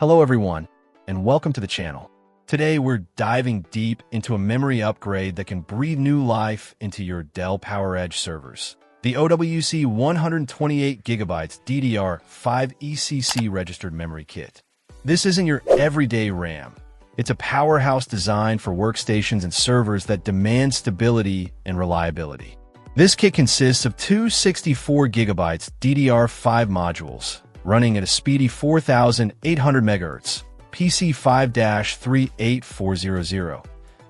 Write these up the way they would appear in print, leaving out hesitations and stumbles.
Hello everyone, and welcome to the channel. Today we're diving deep into a memory upgrade that can breathe new life into your Dell PowerEdge servers. The OWC 128GB DDR5 ECC registered memory kit. This isn't your everyday RAM. It's a powerhouse designed for workstations and servers that demand stability and reliability. This kit consists of two 64GB DDR5 modules running at a speedy 4,800 MHz PC5-38400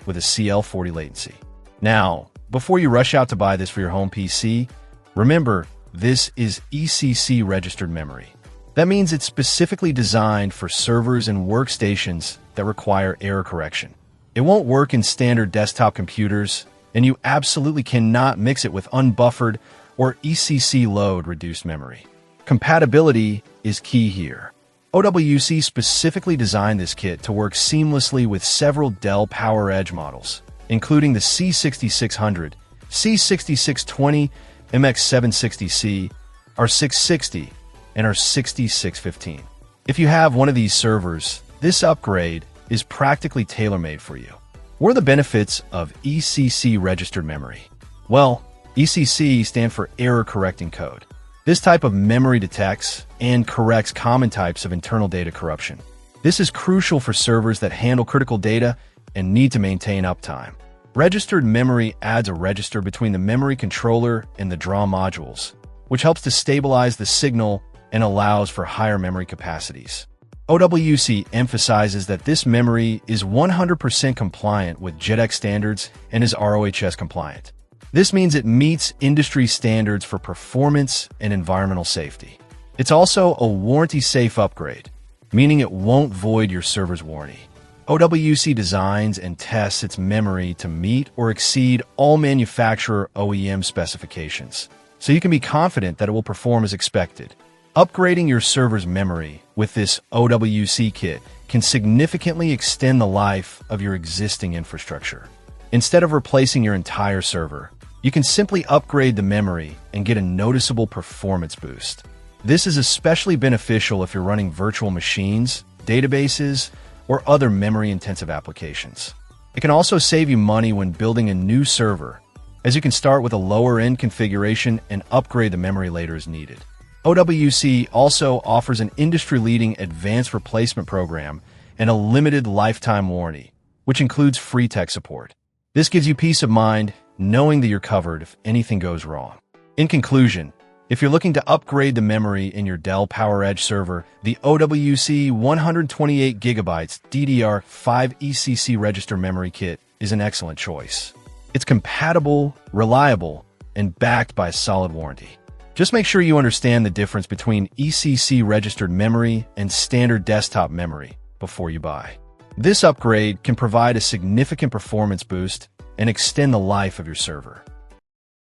with a CL40 latency. Now, before you rush out to buy this for your home PC, remember this is ECC registered memory. That means it's specifically designed for servers and workstations that require error correction. It won't work in standard desktop computers, and you absolutely cannot mix it with unbuffered or ECC load reduced memory. Compatibility is key here. OWC specifically designed this kit to work seamlessly with several Dell PowerEdge models, including the C6600, C6620, MX760C, R660, and R6615. If you have one of these servers, this upgrade is practically tailor-made for you. What are the benefits of ECC registered memory? Well, ECC stands for error correcting code. This type of memory detects and corrects common types of internal data corruption. This is crucial for servers that handle critical data and need to maintain uptime. Registered memory adds a register between the memory controller and the draw modules, which helps to stabilize the signal and allows for higher memory capacities. OWC emphasizes that this memory is 100% compliant with JEDEC standards and is RoHS compliant. This means it meets industry standards for performance and environmental safety. It's also a warranty-safe upgrade, meaning it won't void your server's warranty. OWC designs and tests its memory to meet or exceed all manufacturer OEM specifications, so you can be confident that it will perform as expected. Upgrading your server's memory with this OWC kit can significantly extend the life of your existing infrastructure. Instead of replacing your entire server, you can simply upgrade the memory and get a noticeable performance boost. This is especially beneficial if you're running virtual machines, databases, or other memory-intensive applications. It can also save you money when building a new server, as you can start with a lower-end configuration and upgrade the memory later as needed. OWC also offers an industry-leading advanced replacement program and a limited lifetime warranty, which includes free tech support. This gives you peace of mind knowing that you're covered if anything goes wrong. In conclusion, if you're looking to upgrade the memory in your Dell PowerEdge server, the OWC 128GB DDR5 ECC register memory kit is an excellent choice. It's compatible, reliable, and backed by a solid warranty. Just make sure you understand the difference between ECC registered memory and standard desktop memory before you buy. This upgrade can provide a significant performance boost and extend the life of your server.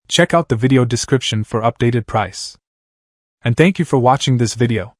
Check out the video description for updated price. And thank you for watching this video.